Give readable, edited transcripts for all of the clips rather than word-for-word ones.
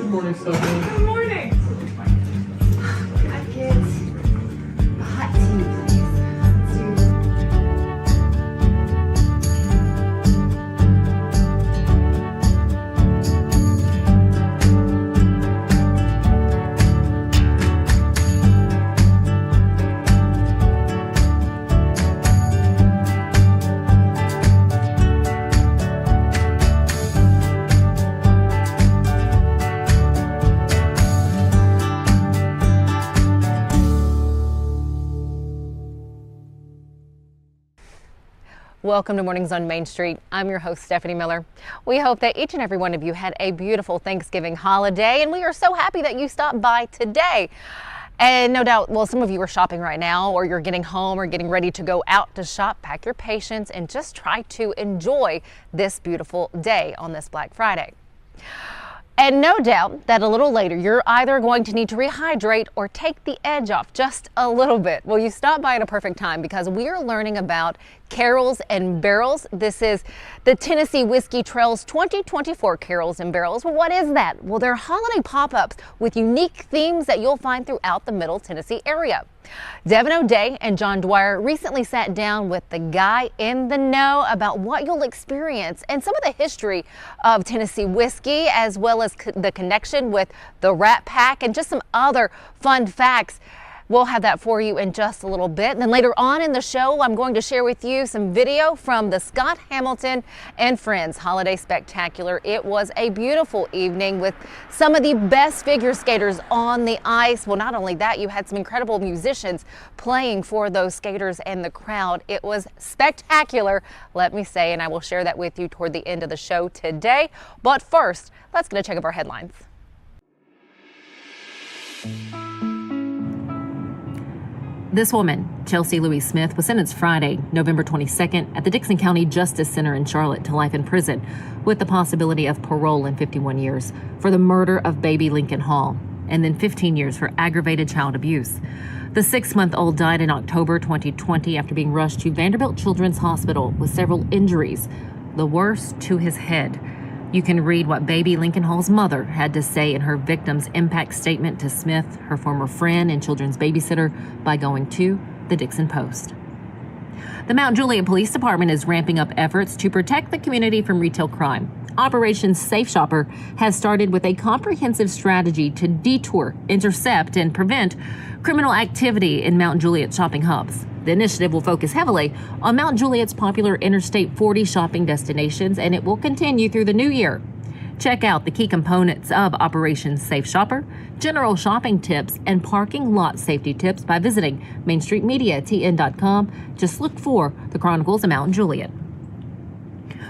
Good morning, Stephanie. Good morning. Hi, kids. A hot tea, please. Welcome to Mornings on Main Street. I'm your host, Stefanie Miller. We hope that each and every one of you had a beautiful Thanksgiving holiday, and we are so happy that you stopped by today. And no doubt, well, some of you are shopping right now, or you're getting home or getting ready to go out to shop. Pack your patience and just try to enjoy this beautiful day on this Black Friday. And no doubt that a little later, you're either going to need to rehydrate or take the edge off just a little bit. Well, you stopped by at a perfect time because we are learning about Carols and Barrels. This is the Tennessee Whiskey Trails 2024 Carols and Barrels. Well, what is that? Well, they're holiday pop-ups with unique themes that you'll find throughout the Middle Tennessee area. Devon O'Day and John Dwyer recently sat down with the guy in the know about what you'll experience and some of the history of Tennessee whiskey, as well as the connection with the Rat Pack and just some other fun facts. We'll have that for you in just a little bit. And then later on in the show, I'm going to share with you some video from the Scott Hamilton and Friends Holiday Spectacular. It was a beautiful evening with some of the best figure skaters on the ice. Well, not only that, you had some incredible musicians playing for those skaters and the crowd. It was spectacular, let me say, and I will share that with you toward the end of the show today. But first, let's get a check of our headlines. This woman, Chelsea Louise Smith, was sentenced Friday, November 22nd, at the Dixon County Justice Center in Charlotte to life in prison with the possibility of parole in 51 years for the murder of baby Lincoln Hall, and then 15 years for aggravated child abuse. The 6-month-old died in October 2020 after being rushed to Vanderbilt Children's Hospital with several injuries, the worst to his head. You can read what baby Lincoln Hall's mother had to say in her victim's impact statement to Smith, her former friend and children's babysitter, by going to the Dixon Post. The Mount Juliet Police Department is ramping up efforts to protect the community from retail crime. Operation Safe Shopper has started with a comprehensive strategy to detour, intercept, and prevent criminal activity in Mount Juliet shopping hubs. The initiative will focus heavily on Mount Juliet's popular Interstate 40 shopping destinations, and it will continue through the new year. Check out the key components of Operation Safe Shopper, general shopping tips, and parking lot safety tips by visiting MainStreetMediaTN.com. Just look for the Chronicles of Mount Juliet.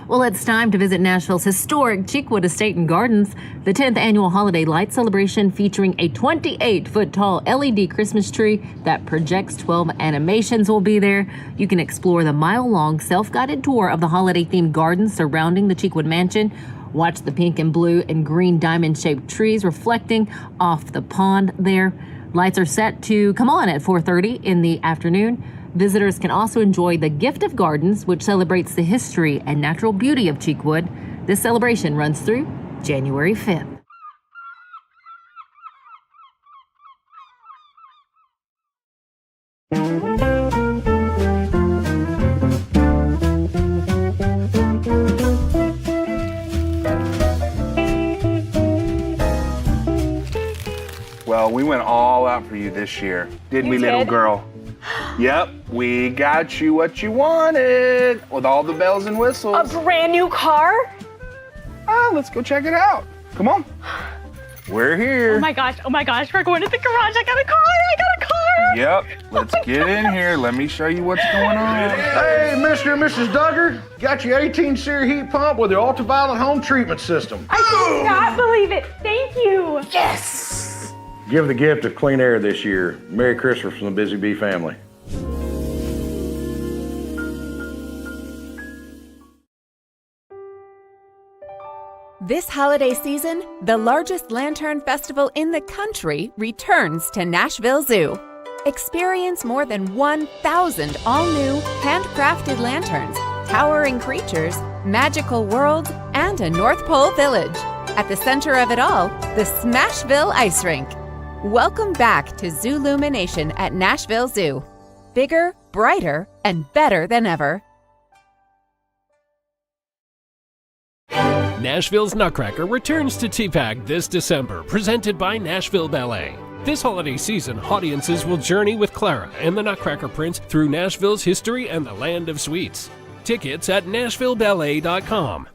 Well, it's time to visit Nashville's historic Cheekwood Estate and Gardens. The 10th annual holiday light celebration featuring a 28-foot-tall LED Christmas tree that projects 12 animations will be there. You can explore the mile-long self-guided tour of the holiday-themed gardens surrounding the Cheekwood Mansion. Watch the pink and blue and green diamond-shaped trees reflecting off the pond there. Lights are set to come on at 4:30 in the afternoon. Visitors can also enjoy the Gift of Gardens, which celebrates the history and natural beauty of Cheekwood. This celebration runs through January 5th. Well, we went all out for you this year, didn't we, little girl? Yep, we got you what you wanted with all the bells and whistles. A brand new car? Let's go check it out. Come on. We're here. Oh my gosh, we're going to the garage. I got a car. Yep, let's get in here. Let me show you what's going on. Hey, Mr. and Mrs. Duggar, got your 18-series heat pump with your ultraviolet home treatment system. I cannot believe it. Thank you. Yes! Give the gift of clean air this year. Merry Christmas from the Busy Bee family. This holiday season, the largest lantern festival in the country returns to Nashville Zoo. Experience more than 1,000 all-new, handcrafted lanterns, towering creatures, magical worlds, and a North Pole village. At the center of it all, the Smashville Ice Rink. Welcome back to Zoolumination at Nashville Zoo. Bigger, brighter, and better than ever. Nashville's Nutcracker returns to TPAC this December, presented by Nashville Ballet. This holiday season, audiences will journey with Clara and the Nutcracker Prince through Nashville's history and the land of sweets. Tickets at NashvilleBallet.com.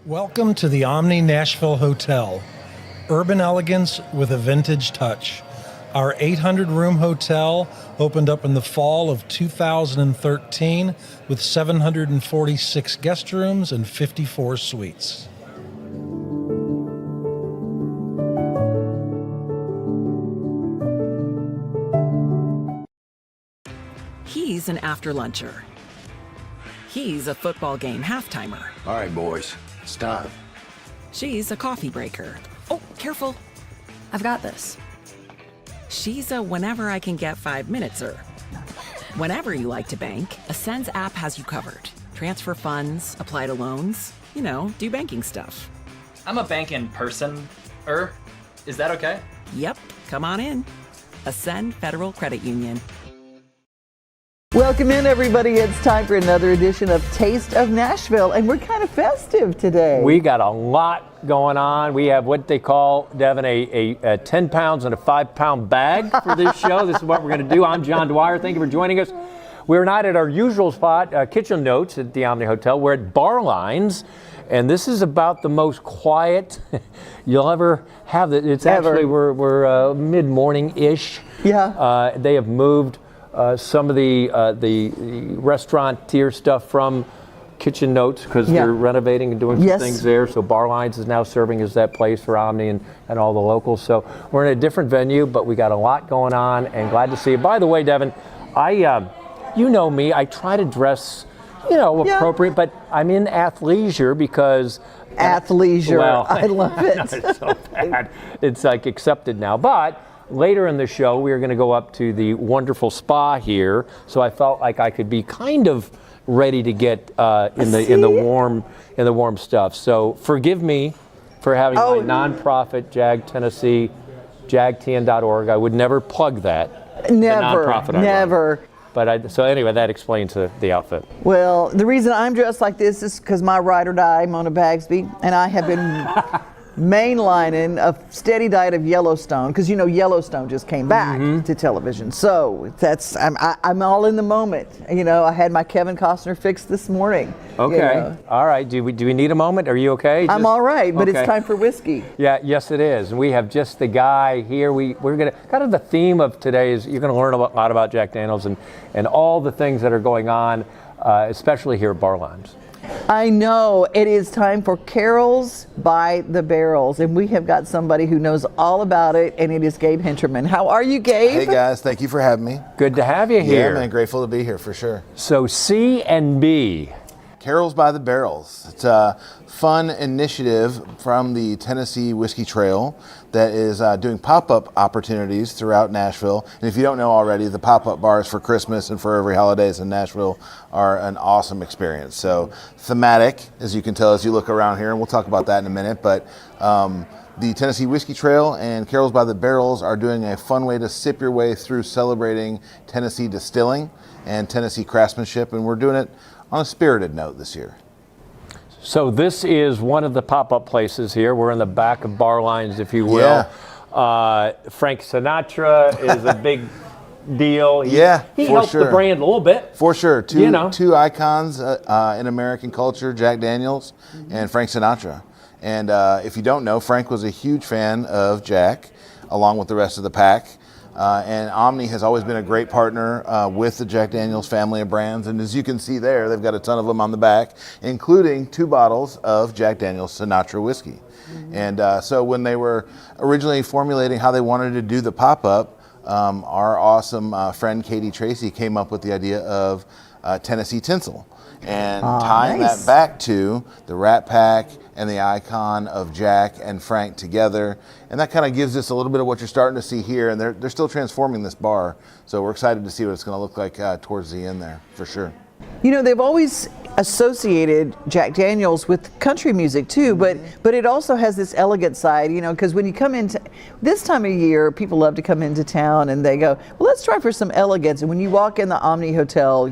Welcome to the Omni Nashville Hotel. Urban elegance with a vintage touch. Our 800-room hotel opened up in the fall of 2013 with 746 guest rooms and 54 suites. He's an after-luncher. He's a football game half-timer. All right, boys, it's time. She's a coffee breaker. Oh, careful. I've got this. She's a whenever I can get 5 minutes-er. Whenever you like to bank, Ascend's app has you covered. Transfer funds, apply to loans, do banking stuff. I'm a banking person-er. Is that okay? Yep, come on in. Ascend Federal Credit Union. Welcome in, everybody. It's time for another edition of Taste of Nashville, and we're kind of festive today. We got a lot going on. We have what they call, Devon, a 10 pounds and a 5-pound bag for this show. This is what we're going to do. I'm John Dwyer. Thank you for joining us. We're not at our usual spot, Kitchen Notes at the Omni Hotel. We're at Bar Lines, and this is about the most quiet you'll ever have. It's actually, we're mid-morning-ish. Yeah. They have moved some of the restaurateur stuff from Kitchen Notes because they're renovating and doing some things there. So Bar Lines is now serving as that place for Omni and all the locals. So we're in a different venue, but we got a lot going on and glad to see you. By the way, Devon, you know me, I try to dress, appropriate, but I'm in athleisure because... Athleisure, well, I love it. It's so bad. It's like accepted now, but... Later in the show, we are going to go up to the wonderful spa here, so I felt like I could be kind of ready to get in the warm stuff. So forgive me for having my nonprofit Jag Tennessee, jagtn.org. I would never plug that. Never. But so anyway, that explains the outfit. Well, the reason I'm dressed like this is because my ride or die, Mona Bagsby, and I have been mainlining a steady diet of Yellowstone, because Yellowstone just came back to television. So I'm all in the moment. I had my Kevin Costner fix this morning. Okay. All right. Do we need a moment? Are you okay? I'm all right, but it's time for whiskey. Yeah. Yes, it is. And we have just the guy here. We're gonna kind of the theme of today is you're gonna learn a lot about Jack Daniel's and all the things that are going on, especially here at Bar Lines. I know. It is time for Carols by the Barrels, and we have got somebody who knows all about it, and it is Gabe Hinterman. How are you, Gabe? Hey, guys. Thank you for having me. Good to have you here. Yeah, man. Grateful to be here for sure. So C and B. Carols by the Barrels. It's a fun initiative from the Tennessee Whiskey Trail that is doing pop-up opportunities throughout Nashville. And if you don't know already, the pop-up bars for Christmas and for every holidays in Nashville are an awesome experience. So thematic, as you can tell as you look around here, and we'll talk about that in a minute, but the Tennessee Whiskey Trail and Carols by the Barrels are doing a fun way to sip your way through celebrating Tennessee distilling and Tennessee craftsmanship, and we're doing it on a spirited note this year. So this is one of the pop-up places here. We're in the back of Bar Lines, if you will. Yeah. Frank Sinatra is a big deal. He helped the brand a little bit. For sure. Two icons in American culture, Jack Daniel's and Frank Sinatra. And if you don't know, Frank was a huge fan of Jack, along with the rest of the pack. And Omni has always been a great partner with the Jack Daniel's family of brands. And as you can see there, they've got a ton of them on the back, including 2 bottles of Jack Daniel's Sinatra whiskey. And so when they were originally formulating how they wanted to do the pop-up, our awesome friend Katie Tracy came up with the idea of Tennessee tinsel. And tying that back to the Rat Pack and the icon of Jack and Frank together. And that kind of gives us a little bit of what you're starting to see here. And they're still transforming this bar. So we're excited to see what it's going to look like towards the end there, for sure. You know, they've always associated Jack Daniels with country music too, but it also has this elegant side, you know, because when you come into this time of year, people love to come into town and they go, well, let's try for some elegance. And when you walk in the Omni Hotel,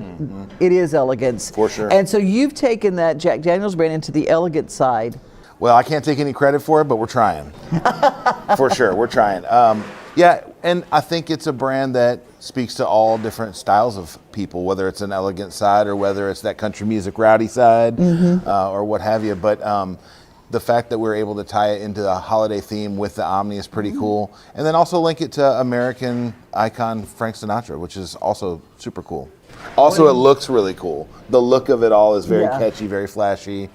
it is elegance. For sure. And so you've taken that Jack Daniels brand into the elegant side. Well, I can't take any credit for it, but we're trying. For sure, we're trying. Yeah, and I think it's a brand that speaks to all different styles of people, whether it's an elegant side or whether it's that country music rowdy side or what have you. But the fact that we're able to tie it into a holiday theme with the Omni is pretty cool. And then also link it to American icon Frank Sinatra, which is also super cool. Also, it looks really cool. The look of it all is very catchy, very flashy.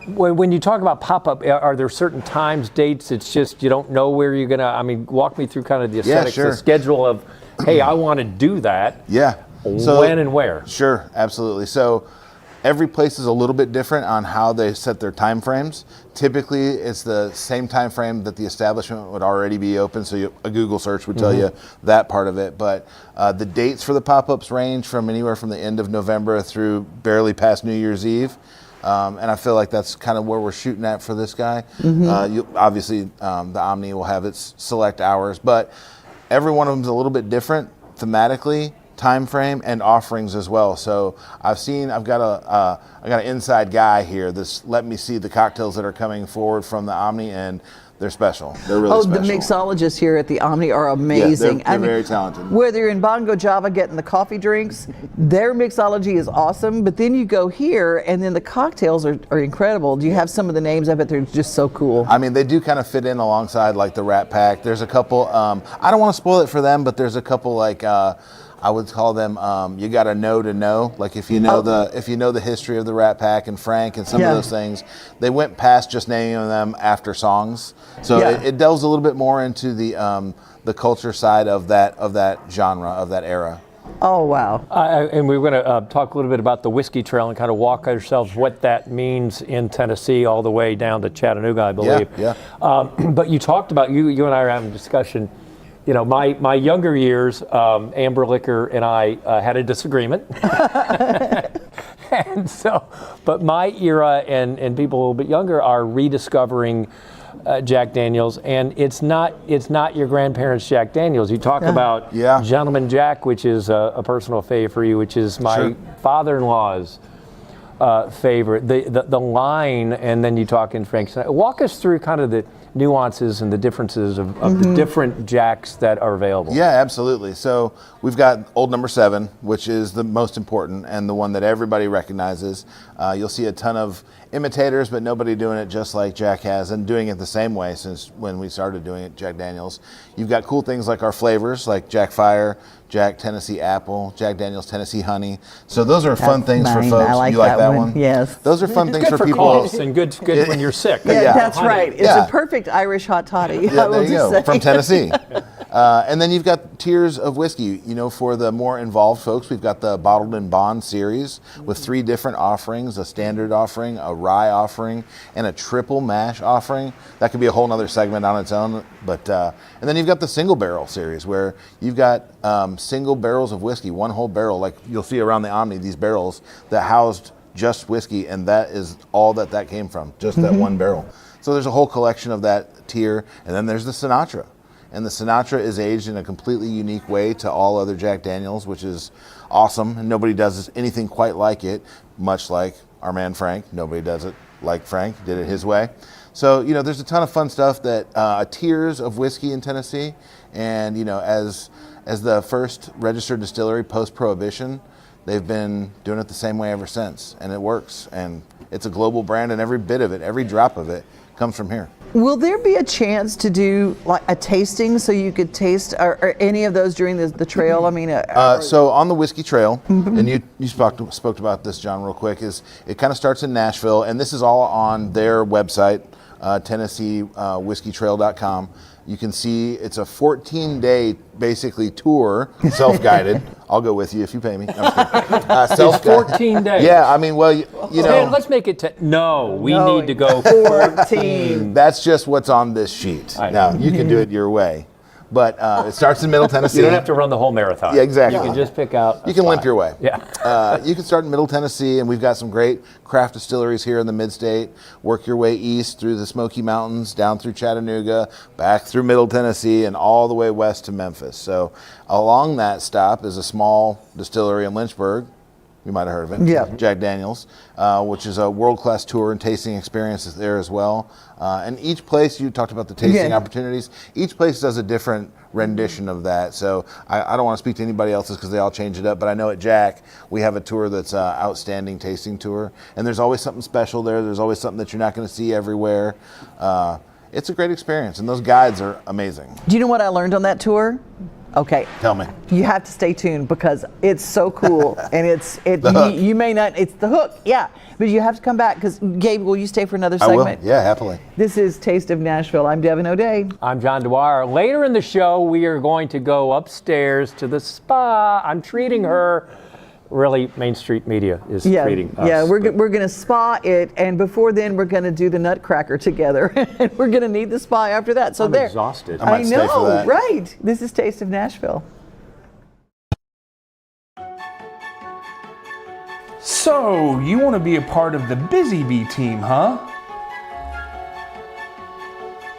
When you talk about pop-up, are there certain times, dates, it's just you don't know where you're going to, I mean, walk me through kind of the aesthetics, the schedule of, hey, I want to do that. Yeah. So, when and where? Sure, absolutely. So every place is a little bit different on how they set their time frames. Typically, it's the same time frame that the establishment would already be open, so a Google search would tell you that part of it. But the dates for the pop-ups range from anywhere from the end of November through barely past New Year's Eve. And I feel like that's kind of where we're shooting at for this guy. Obviously, the Omni will have its select hours, but every one of them is a little bit different thematically, time frame, and offerings as well. So I've got an inside guy here that's let me see the cocktails that are coming forward from the Omni, and they're special. They're really special. The mixologists here at the Omni are amazing. Yeah, they're very talented. Whether you're in Bongo Java getting the coffee drinks, their mixology is awesome. But then you go here, and then the cocktails are incredible. Do you have some of the names? I bet they're just so cool. I mean, they do kind of fit in alongside like the Rat Pack. There's a couple. I don't want to spoil it for them, but there's a couple like. I would call them you gotta know to know. Like if you know the history of the Rat Pack and Frank and some of those things, they went past just naming them after songs. So it delves a little bit more into the culture side of that genre, of that era. Oh, wow. And we're going to talk a little bit about the Whiskey Trail and kind of walk ourselves what that means in Tennessee all the way down to Chattanooga, I believe. Yeah. But you talked about, you and I were having a discussion. You know, my younger years, Amber Liquor and I had a disagreement. And so, but my era and people a little bit younger are rediscovering Jack Daniels, and it's not your grandparents' Jack Daniels. You talk about Gentleman Jack, which is a personal favorite for you, which is my father-in-law's favorite. The line, and then you talk in Frank. Walk us through kind of the nuances and the differences of the different Jacks that are available. Yeah, absolutely. So we've got Old Number 7, which is the most important and the one that everybody recognizes. You'll see a ton of imitators, but nobody doing it just like Jack has and doing it the same way since when we started doing it, Jack Daniels. You've got cool things like our flavors, like Jack Fire, Jack Tennessee Apple, Jack Daniels Tennessee Honey. So those are fun things for folks. You like that one? Yes. Those are fun things for people. Coughs and good when you're sick. Yeah, that's right. It's a perfect Irish hot toddy. Yeah, there you go. From Tennessee. And then you've got tiers of whiskey. You know, for the more involved folks, we've got the Bottled in Bond series with 3 different offerings: a standard offering, a rye offering, and a triple mash offering. That could be a whole nother segment on its own. But and then you've got the single barrel series, where you've got single barrels of whiskey, one whole barrel, like you'll see around the Omni, these barrels that housed just whiskey, and that is all that came from, just that one barrel. So there's a whole collection of that tier, and then there's the Sinatra. And the Sinatra is aged in a completely unique way to all other Jack Daniels, which is awesome. And nobody does anything quite like it, much like our man Frank. Nobody does it like Frank, did it his way. So, you know, there's a ton of fun stuff that tiers of whiskey in Tennessee. And, you know, as the first registered distillery post-Prohibition, they've been doing it the same way ever since. And it works. And it's a global brand, and every bit of it, every drop of it comes from here. Will there be a chance to do like a tasting so you could taste or any of those during the trail? I mean, so on the Whiskey Trail, and you spoke about this, John, real quick, is it kind of starts in Nashville, and this is all on their website, TennesseeWhiskeyTrail.com. You can see it's a 14-day basically tour, self-guided. I'll go with you if you pay me. It's 14 days. Yeah, I mean, well, you know. Let's make it 10. No, we need to go 14. That's just what's on this sheet. Now, you can do it your way. But it starts in Middle Tennessee. You don't have to run the whole marathon. Yeah, exactly. You can just pick out. You can limp your way. Yeah. You can start in Middle Tennessee, and we've got some great craft distilleries here in the Mid-State. Work your way east through the Smoky Mountains, down through Chattanooga, back through Middle Tennessee, and all the way west to Memphis. So along that stop is a small distillery in Lynchburg. You might have heard of it. Yeah. Jack Daniels, which is a world-class tour and tasting experiences there as well. And each place, you talked about the tasting opportunities, each place does a different rendition of that. So I don't want to speak to anybody else's because they all change it up, but I know at Jack, we have a tour that's outstanding tasting tour. And there's always something special there. There's always something that you're not going to see everywhere. It's a great experience, and those guides are amazing. Do you know what I learned on that tour? Okay. Tell me. You have to stay tuned because it's so cool, and you may not. It's the hook, yeah. But you have to come back because Gabe, will you stay for another segment? I will. Yeah, happily. This is Taste of Nashville. I'm Devon O'Day. I'm John Dwyer. Later in the show, we are going to go upstairs to the spa. I'm treating her. Really, Main Street Media is treating us. Yeah, we're going to spa it, and before then, we're going to do the Nutcracker together, and we're going to need the spa after that. So I'm exhausted. I might stay for that. Right? This is Taste of Nashville. So, you want to be a part of the Busy Bee team, huh?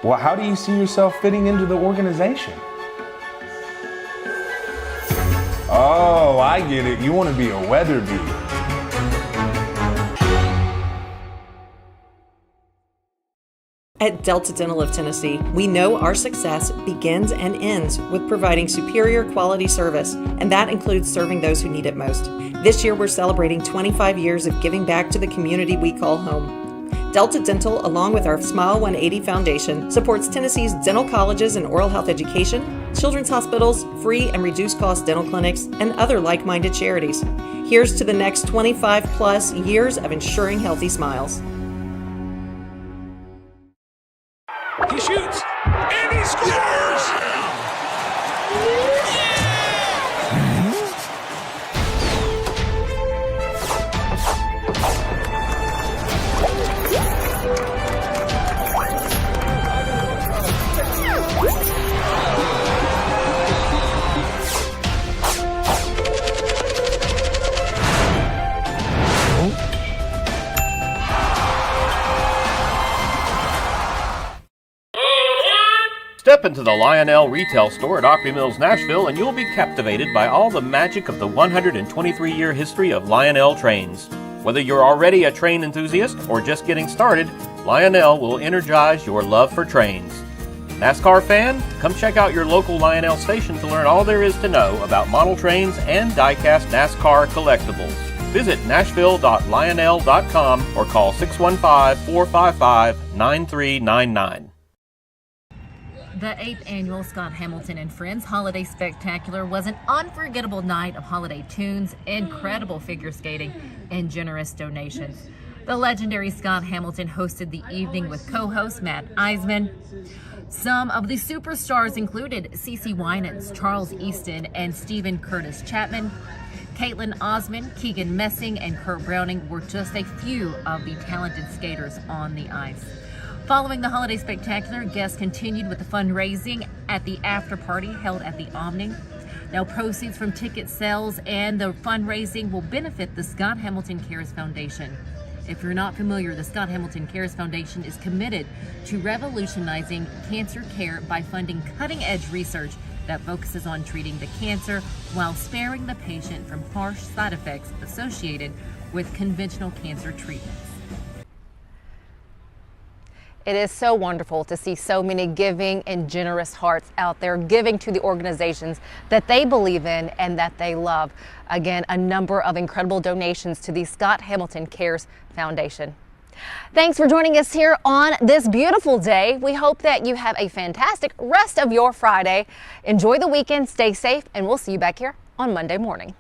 Well, how do you see yourself fitting into the organization? Oh, I get it. You want to be a weather bee. At Delta Dental of Tennessee, we know our success begins and ends with providing superior quality service, and that includes serving those who need it most. This year, we're celebrating 25 years of giving back to the community we call home. Delta Dental, along with our Smile 180 Foundation, supports Tennessee's dental colleges and oral health education, children's hospitals, free and reduced cost dental clinics, and other like-minded charities. Here's to the next 25 plus years of ensuring healthy smiles. He shoots, and he scores! Step into the Lionel retail store at Opry Mills, Nashville, and you'll be captivated by all the magic of the 123-year history of Lionel trains. Whether you're already a train enthusiast or just getting started, Lionel will energize your love for trains. NASCAR fan? Come check out your local Lionel station to learn all there is to know about model trains and die-cast NASCAR collectibles. Visit nashville.lionel.com or call 615-455-9399. The 8th annual Scott Hamilton and Friends Holiday Spectacular was an unforgettable night of holiday tunes, incredible figure skating, and generous donations. The legendary Scott Hamilton hosted the evening with co-host Matt Eisman. Some of the superstars included CeCe Winans, Charles Easton, and Stephen Curtis Chapman. Caitlin Osmond, Keegan Messing, and Kurt Browning were just a few of the talented skaters on the ice. Following the holiday spectacular, guests continued with the fundraising at the after party held at the Omni. Now, proceeds from ticket sales and the fundraising will benefit the Scott Hamilton Cares Foundation. If you're not familiar, the Scott Hamilton Cares Foundation is committed to revolutionizing cancer care by funding cutting-edge research that focuses on treating the cancer while sparing the patient from harsh side effects associated with conventional cancer treatments. It is so wonderful to see so many giving and generous hearts out there giving to the organizations that they believe in and that they love. Again, a number of incredible donations to the Scott Hamilton Cares Foundation. Thanks for joining us here on this beautiful day. We hope that you have a fantastic rest of your Friday. Enjoy the weekend, stay safe, and we'll see you back here on Monday morning.